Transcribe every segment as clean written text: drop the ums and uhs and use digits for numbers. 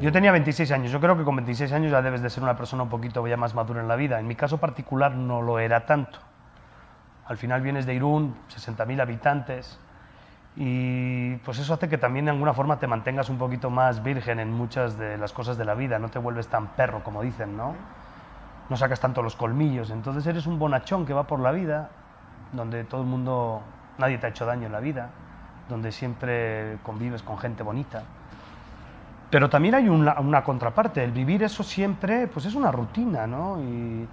Yo tenía 26 años, yo creo que con 26 años ya debes de ser una persona un poquito ya más madura en la vida. En mi caso particular no lo era tanto. Al final vienes de Irún, 60.000 habitantes, y pues eso hace que también de alguna forma te mantengas un poquito más virgen en muchas de las cosas de la vida, no te vuelves tan perro como dicen, ¿no? No sacas tanto los colmillos, entonces eres un bonachón que va por la vida, donde todo el mundo, nadie te ha hecho daño en la vida, donde siempre convives con gente bonita. Pero también hay una contraparte, el vivir eso siempre, pues es una rutina, ¿no? Y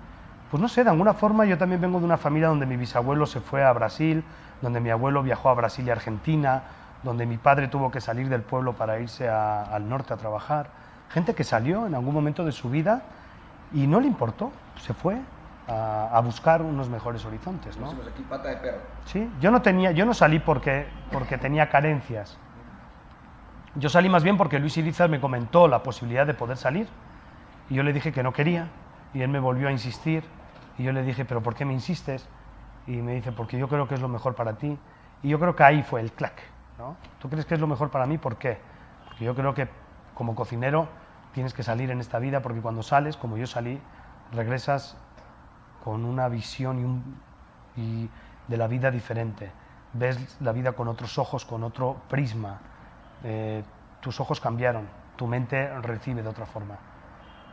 pues no sé, de alguna forma yo también vengo de una familia donde mi bisabuelo se fue a Brasil, donde mi abuelo viajó a Brasil y Argentina, donde mi padre tuvo que salir del pueblo para irse al norte a trabajar. Gente que salió en algún momento de su vida y no le importó, se fue a buscar unos mejores horizontes, ¿no? Decimos aquí pata de perro. Sí, yo no salí porque tenía carencias. Yo salí más bien porque Luis Irizar me comentó la posibilidad de poder salir y yo le dije que no quería y él me volvió a insistir y yo le dije, pero ¿por qué me insistes? Y me dice, porque yo creo que es lo mejor para ti. Y yo creo que ahí fue el clac, ¿no? ¿Tú crees que es lo mejor para mí? ¿Por qué? Porque yo creo que como cocinero tienes que salir en esta vida porque cuando sales, como yo salí, regresas con una visión y de la vida diferente. Ves la vida con otros ojos, con otro prisma. Tus ojos cambiaron, tu mente recibe de otra forma.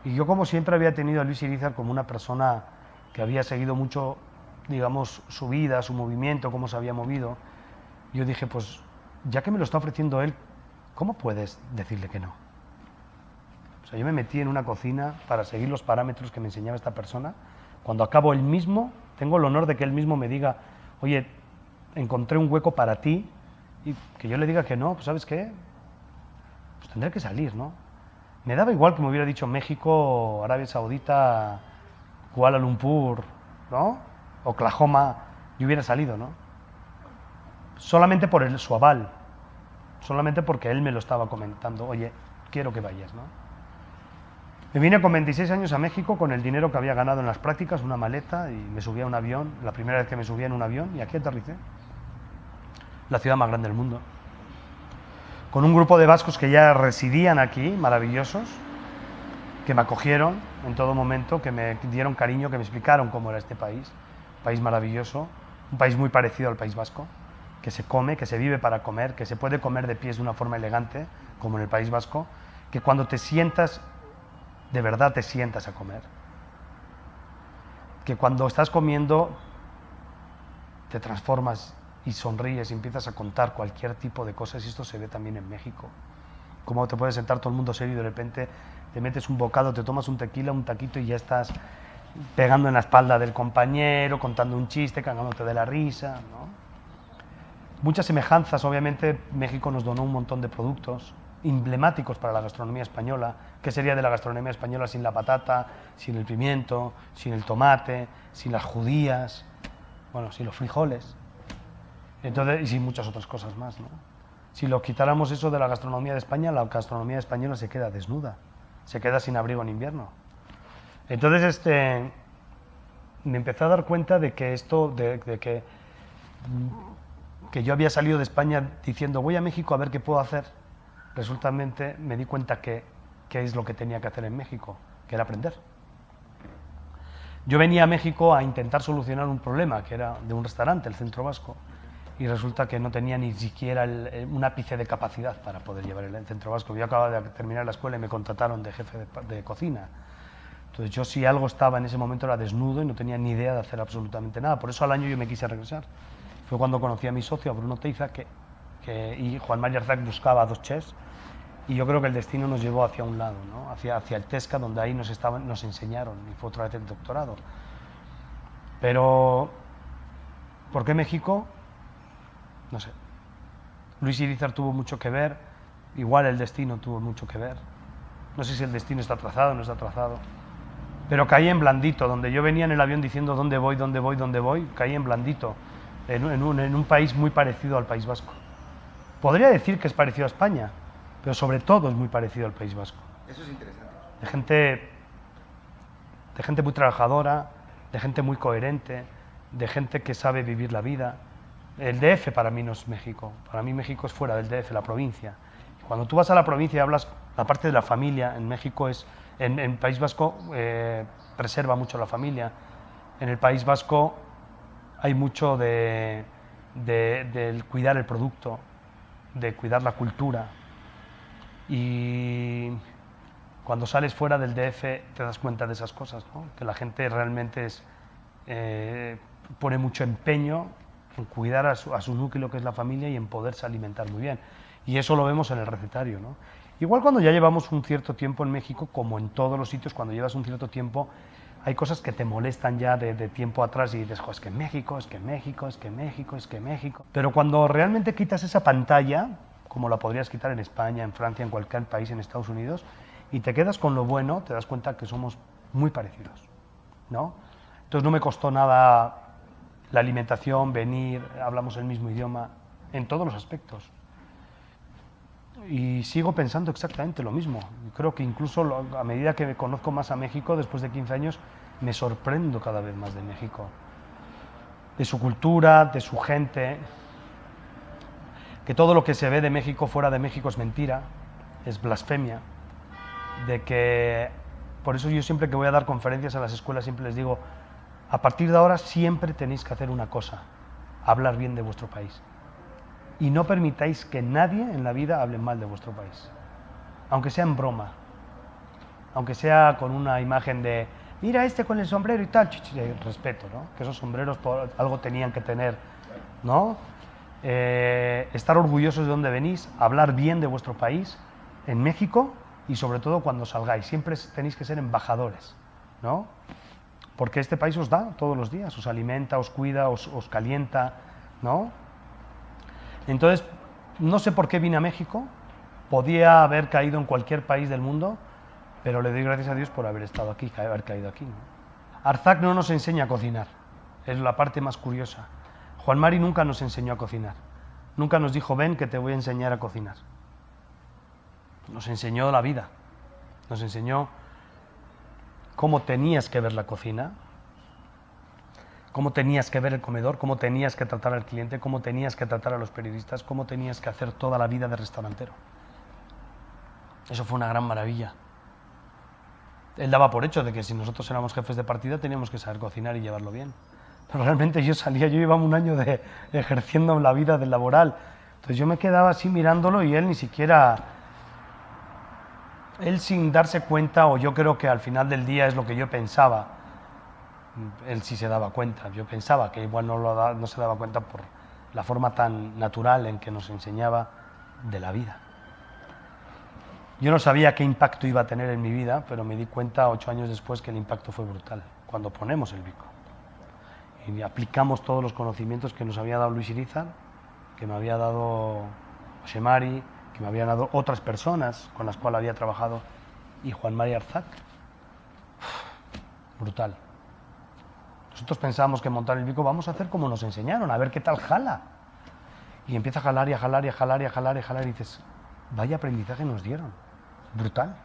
Y yo como siempre había tenido a Luis Irizar como una persona que había seguido mucho, digamos, su vida, su movimiento, cómo se había movido, yo dije, pues ya que me lo está ofreciendo él, ¿cómo puedes decirle que no? O sea, yo me metí en una cocina para seguir los parámetros que me enseñaba esta persona. Cuando acabo él mismo, tengo el honor de que él mismo me diga, oye, encontré un hueco para ti, y que yo le diga que no, pues ¿sabes qué? Pues tendré que salir, ¿no? Me daba igual que me hubiera dicho México, Arabia Saudita, Kuala Lumpur, ¿no? Oklahoma, yo hubiera salido, ¿no? Solamente por su aval, solamente porque él me lo estaba comentando, oye, quiero que vayas, ¿no? Me vine con 26 años a México con el dinero que había ganado en las prácticas, una maleta, y me subí a un avión, la primera vez que me subí en un avión, y aquí aterricé. La ciudad más grande del mundo, con un grupo de vascos que ya residían aquí, maravillosos, que me acogieron en todo momento, que me dieron cariño, que me explicaron cómo era este país, país maravilloso, un país muy parecido al País Vasco, que se come, que se vive para comer, que se puede comer de pies de una forma elegante, como en el País Vasco, que cuando te sientas, de verdad te sientas a comer, que cuando estás comiendo te transformas y sonríes y empiezas a contar cualquier tipo de cosas, y esto se ve también en México. Cómo te puedes sentar todo el mundo serio y de repente te metes un bocado, te tomas un tequila, un taquito y ya estás pegando en la espalda del compañero, contando un chiste, cagándote de la risa, ¿no? Muchas semejanzas, obviamente México nos donó un montón de productos emblemáticos para la gastronomía española. ¿Qué sería de la gastronomía española sin la patata, sin el pimiento, sin el tomate, sin las judías, bueno, sin los frijoles? Entonces, y sin muchas otras cosas más, ¿no? Si lo quitáramos eso de la gastronomía de España, la gastronomía española se queda desnuda, se queda sin abrigo en invierno. Entonces, me empecé a dar cuenta de que que yo había salido de España diciendo voy a México a ver qué puedo hacer. Resultamente me di cuenta que es lo que tenía que hacer en México, que era aprender. Yo venía a México a intentar solucionar un problema que era de un restaurante, el Centro Vasco, y resulta que no tenía ni siquiera un ápice de capacidad para poder llevar el Centro Vasco. Yo acababa de terminar la escuela y me contrataron de jefe de cocina. Entonces yo si algo estaba en ese momento era desnudo y no tenía ni idea de hacer absolutamente nada. Por eso al año yo me quise regresar. Fue cuando conocí a mi socio, a Bruno Teiza, y Juan María Arzac buscaba a dos chefs, y yo creo que el destino nos llevó hacia un lado, ¿no? hacia el Tesca, donde ahí nos enseñaron, y fue otra vez el doctorado. Pero, ¿por qué México? No sé. Luis Irizar tuvo mucho que ver, igual el destino tuvo mucho que ver. No sé si el destino está trazado o no está trazado. Pero caí en blandito, donde yo venía en el avión diciendo dónde voy, dónde voy, dónde voy, caí en blandito, en un país muy parecido al País Vasco. Podría decir que es parecido a España, pero sobre todo es muy parecido al País Vasco. Eso es interesante. De gente muy trabajadora, de gente muy coherente, de gente que sabe vivir la vida. El DF para mí no es México, para mí México es fuera del DF, la provincia. Cuando tú vas a la provincia y hablas La parte de la familia en México es, en País Vasco preserva mucho la familia. En el País Vasco hay mucho de cuidar el producto, de cuidar la cultura. Y cuando sales fuera del DF te das cuenta de esas cosas, ¿no? Que la gente realmente pone mucho empeño en cuidar a su núcleo, que es la familia, y en poderse alimentar muy bien. Y eso lo vemos en el recetario, ¿no? Igual cuando ya llevamos un cierto tiempo en México, como en todos los sitios, cuando llevas un cierto tiempo, hay cosas que te molestan ya de tiempo atrás y dices, es que México, es que México, es que México, es que México. Pero cuando realmente quitas esa pantalla, como la podrías quitar en España, en Francia, en cualquier país, en Estados Unidos, y te quedas con lo bueno, te das cuenta que somos muy parecidos, ¿no? Entonces no me costó nada la alimentación, venir, hablamos el mismo idioma, en todos los aspectos. Y sigo pensando exactamente lo mismo. Creo que incluso a medida que conozco más a México, después de 15 años, me sorprendo cada vez más de México. De su cultura, de su gente. Que todo lo que se ve de México fuera de México es mentira, es blasfemia. De que, por eso yo siempre que voy a dar conferencias a las escuelas siempre les digo, a partir de ahora siempre tenéis que hacer una cosa, hablar bien de vuestro país. Y no permitáis que nadie en la vida hable mal de vuestro país, aunque sea en broma, aunque sea con una imagen de mira este con el sombrero y tal, respeto, ¿no? Que esos sombreros por algo tenían que tener, ¿no? Estar orgullosos de dónde venís, hablar bien de vuestro país en México y sobre todo cuando salgáis, siempre tenéis que ser embajadores, ¿no? Porque este país os da todos los días, os alimenta, os cuida, os calienta, ¿no? Entonces, no sé por qué vine a México, podía haber caído en cualquier país del mundo, pero le doy gracias a Dios por haber estado aquí, haber caído aquí, ¿no? Arzac no nos enseña a cocinar, es la parte más curiosa. Juan Mari nunca nos enseñó a cocinar, nunca nos dijo, ven que te voy a enseñar a cocinar. Nos enseñó la vida, nos enseñó cómo tenías que ver la cocina, cómo tenías que ver el comedor, cómo tenías que tratar al cliente, cómo tenías que tratar a los periodistas, cómo tenías que hacer toda la vida de restaurantero. Eso fue una gran maravilla. Él daba por hecho de que si nosotros éramos jefes de partida teníamos que saber cocinar y llevarlo bien. Pero realmente yo llevaba un año ejerciendo la vida del laboral. Entonces yo me quedaba así mirándolo y él ni siquiera... Él sin darse cuenta, o yo creo que al final del día es lo que yo pensaba, él sí se daba cuenta. Yo pensaba que igual no se daba cuenta por la forma tan natural en que nos enseñaba de la vida. Yo no sabía qué impacto iba a tener en mi vida, pero me di cuenta 8 años después que el impacto fue brutal, cuando ponemos el bico. Y aplicamos todos los conocimientos que nos había dado Luis Irizar, que me había dado José Mari, que me habían dado otras personas con las cuales había trabajado, y Juan Mari Arzac. Brutal. Nosotros pensábamos que montar el bico vamos a hacer como nos enseñaron, a ver qué tal jala. Y empieza a jalar y a jalar y a jalar y a jalar y a jalar y dices, vaya aprendizaje nos dieron. Brutal.